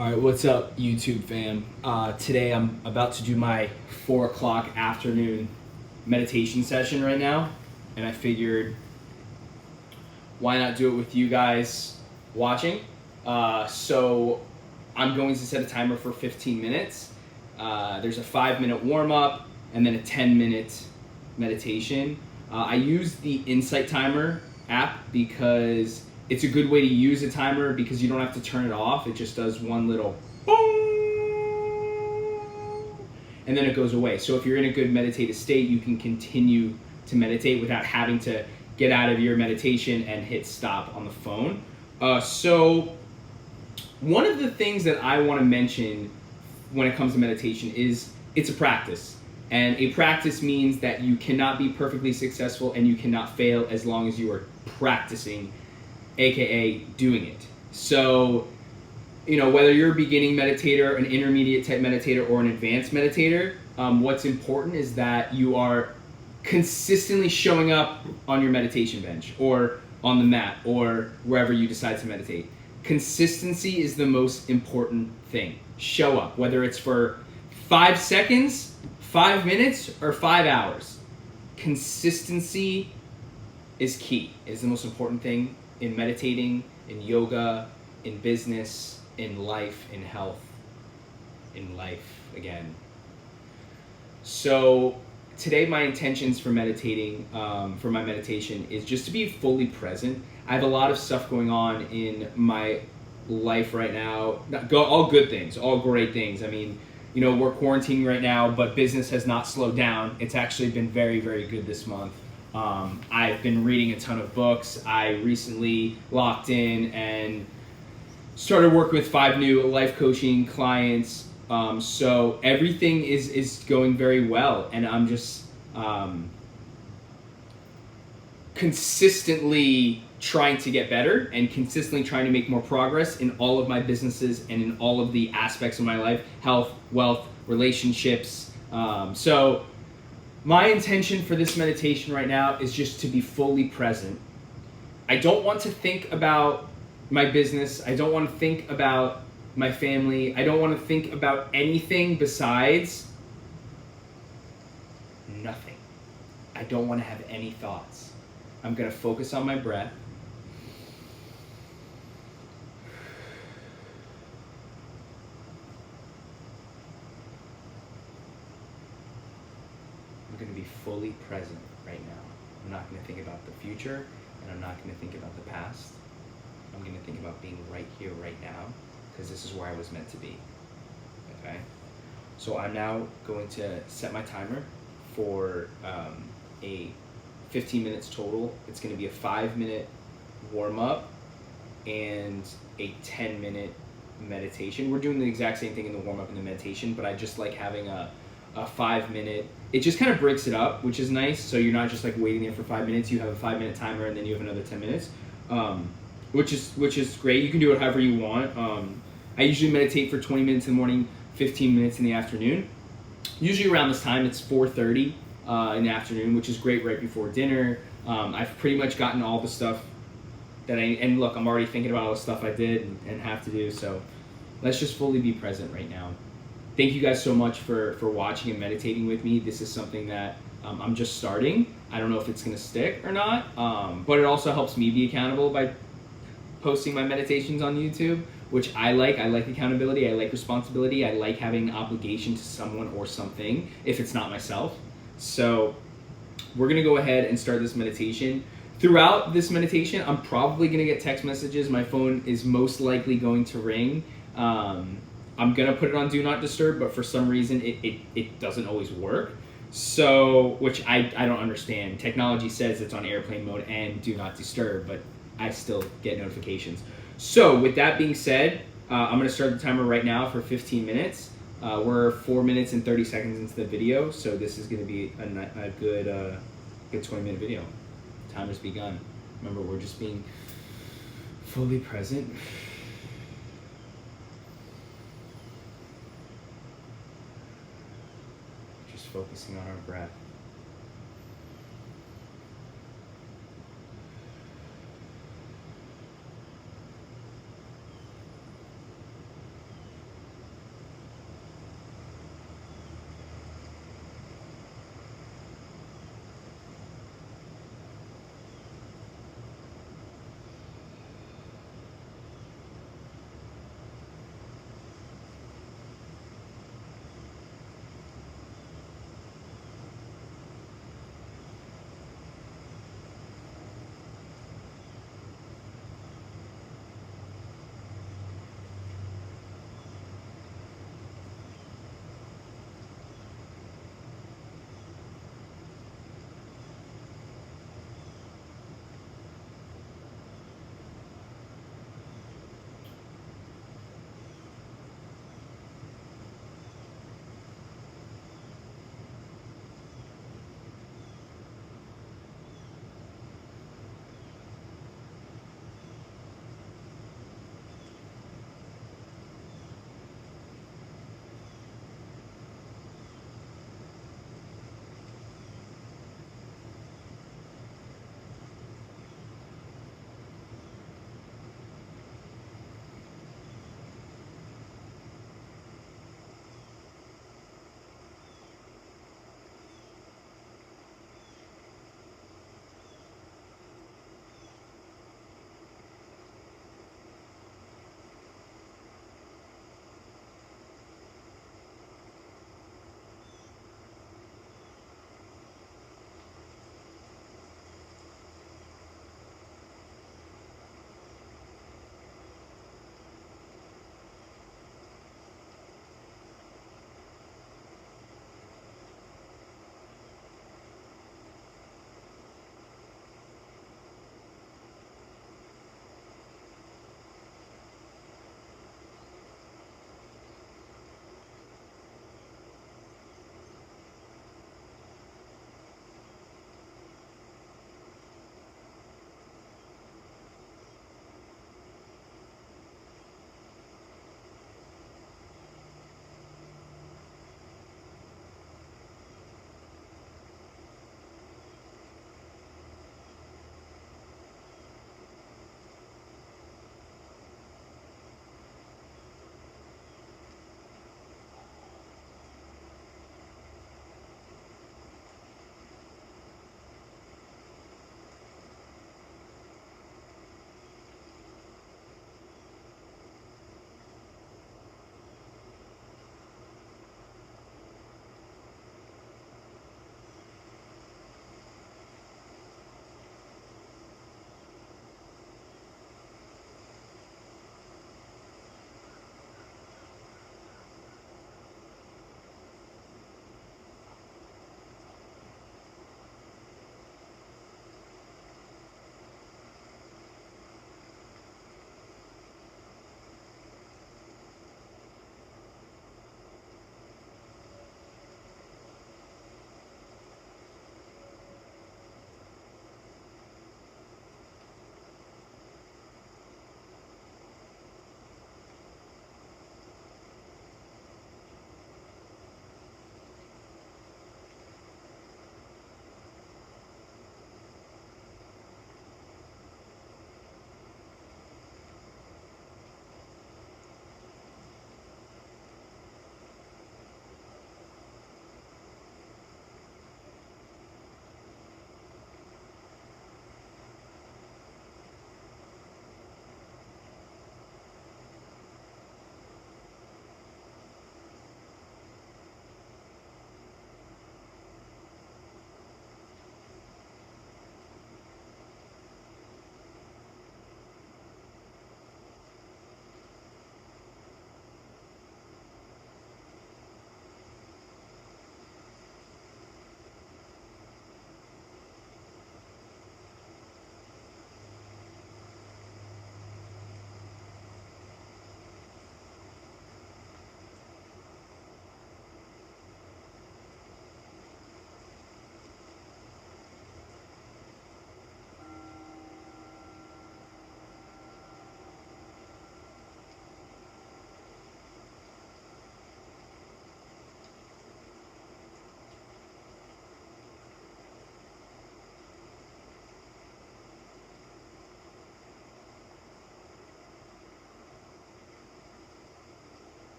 All right, what's up, YouTube fam? Today I'm about to do my 4 o'clock afternoon meditation session right now, and I figured why not do it with you guys watching? So I'm going to set a timer for 15 minutes. There's a 5-minute warm-up and then a 10-minute meditation. I use the Insight Timer app because it's a good way to use a timer because you don't have to turn it off. It just does one little boom, and then it goes away. So if you're in a good meditative state, you can continue to meditate without having to get out of your meditation and hit stop on the phone. So one of the things that I want to mention when it comes to meditation is it's a practice. And a practice means that you cannot be perfectly successful and you cannot fail as long as you are practicing, aka doing it. So, whether you're a beginning meditator, an intermediate type meditator, or an advanced meditator, what's important is that you are consistently showing up on your meditation bench or on the mat or wherever you decide to meditate. Consistency is the most important thing. Show up, whether it's for 5 seconds, 5 minutes, or 5 hours. Consistency is key. It's the most important thing in meditating, in yoga, in business, in life, in health, in life again. So today my intentions for meditating, for my meditation, is just to be fully present. I have a lot of stuff going on in my life right now. All good things, all great things. I mean, we're quarantining right now, but business has not slowed down. It's actually been very, very good this month. I've been reading a ton of books. I recently locked in and started working with 5 new life coaching clients. So everything is going very well, and I'm just consistently trying to get better and consistently trying to make more progress in all of my businesses and in all of the aspects of my life: health, wealth, relationships. So my intention for this meditation right now is just to be fully present. I don't want to think about my business. I don't want to think about my family. I don't want to think about anything besides nothing. I don't want to have any thoughts. I'm going to focus on my breath. I'm going to be fully present right now. I'm not going to think about the future, and I'm not going to think about the past. I'm going to think about being right here, right now, because this is where I was meant to be. Okay? So I'm now going to set my timer for a 15 minutes total. It's going to be a 5-minute warm-up and a 10-minute meditation. We're doing the exact same thing in the warm-up and the meditation, but I just like having a 5-minute. It just kind of breaks it up, which is nice. So you're not just like waiting there for 5 minutes. You have a 5-minute timer, and then you have another 10 minutes, which is great. You can do it however you want. I usually meditate for 20 minutes in the morning, 15 minutes in the afternoon. Usually around this time, it's 4:30 in the afternoon, which is great right before dinner. I've pretty much gotten all the stuff that and look, I'm already thinking about all the stuff I did and have to do. So let's just fully be present right now. Thank you guys so much for watching and meditating with me. This is something that I'm just starting. I don't know if it's going to stick or not, but it also helps me be accountable by posting my meditations on YouTube, which I like. I like accountability. I like responsibility. I like having obligation to someone or something if it's not myself. So we're going to go ahead and start this meditation. Throughout this meditation, I'm probably going to get text messages. My phone is most likely going to ring. I'm going to put it on Do Not Disturb, but for some reason it doesn't always work. So, which I don't understand. Technology says it's on airplane mode and Do Not Disturb, but I still get notifications. So with that being said, I'm going to start the timer right now for 15 minutes. We're 4 minutes and 30 seconds into the video, so this is going to be a good 20-minute video. Timer's begun. Remember, we're just being fully present. Just focusing on our breath.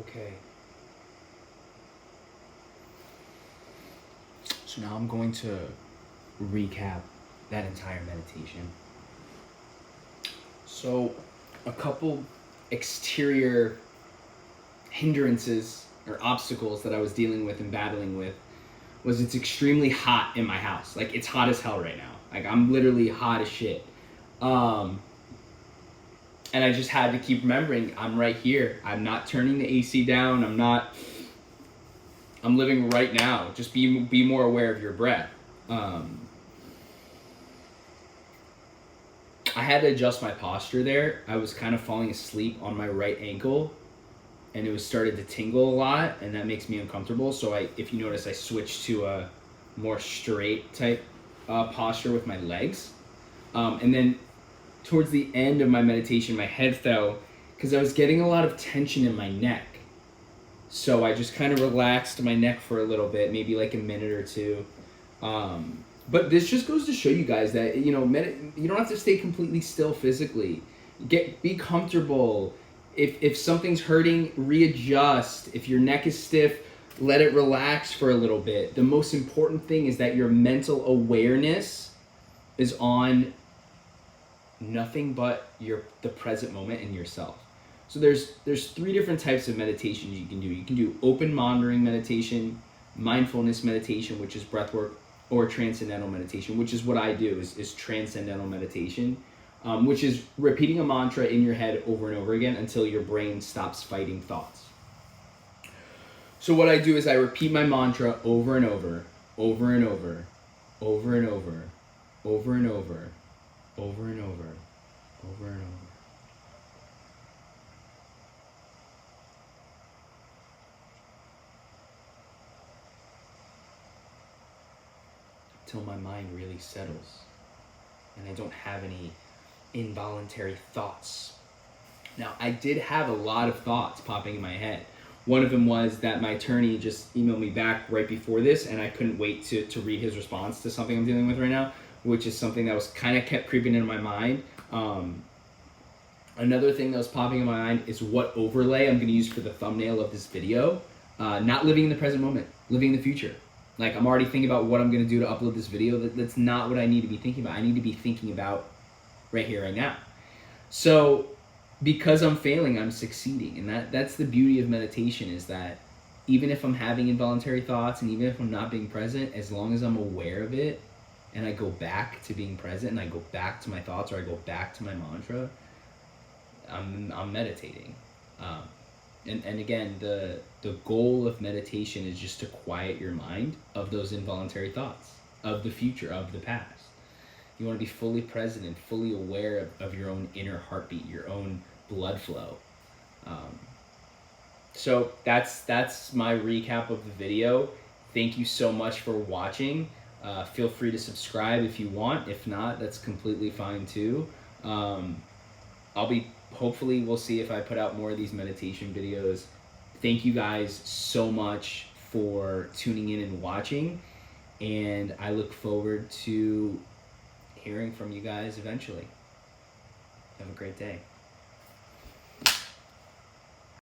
Okay. So now I'm going to recap that entire meditation. So a couple exterior hindrances or obstacles that I was dealing with and battling with was it's extremely hot in my house. Like, it's hot as hell right now. Like, I'm literally hot as shit. And I just had to keep remembering, I'm right here. I'm not turning the AC down. I'm living right now. Just be more aware of your breath. I had to adjust my posture there. I was kind of falling asleep on my right ankle, and it was started to tingle a lot, and that makes me uncomfortable. So if you notice, I switched to a more straight type posture with my legs. And then towards the end of my meditation, my head fell because I was getting a lot of tension in my neck. So I just kind of relaxed my neck for a little bit, maybe like a minute or two. But this just goes to show you guys that, you don't have to stay completely still physically. Be comfortable. If something's hurting, readjust. If your neck is stiff, let it relax for a little bit. The most important thing is that your mental awareness is on nothing but the present moment and yourself. So there's 3 different types of meditations you can do. You can do open monitoring meditation, mindfulness meditation, which is breath work, or transcendental meditation, which is what I do, is transcendental meditation, which is repeating a mantra in your head over and over again until your brain stops fighting thoughts. So what I do is I repeat my mantra over and over, over and over, over and over, over and over, over and over, over and over. Till my mind really settles and I don't have any involuntary thoughts. Now, I did have a lot of thoughts popping in my head. One of them was that my attorney just emailed me back right before this, and I couldn't wait to read his response to something I'm dealing with right now, which is something that was kind of kept creeping into my mind. Another thing that was popping in my mind is what overlay I'm going to use for the thumbnail of this video. Not living in the present moment, living in the future. Like, I'm already thinking about what I'm going to do to upload this video. That's not what I need to be thinking about. I need to be thinking about right here, right now. So, because I'm failing, I'm succeeding. And that's the beauty of meditation, is that even if I'm having involuntary thoughts and even if I'm not being present, as long as I'm aware of it and I go back to being present and I go back to my thoughts or I go back to my mantra, I'm meditating. And again, the goal of meditation is just to quiet your mind of those involuntary thoughts, of the future, of the past. You want to be fully present and fully aware of your own inner heartbeat, your own blood flow. So that's my recap of the video. Thank you so much for watching. Feel free to subscribe if you want. If not, that's completely fine too. Hopefully we'll see if I put out more of these meditation videos. Thank you guys so much for tuning in and watching, and I look forward to hearing from you guys eventually. Have a great day.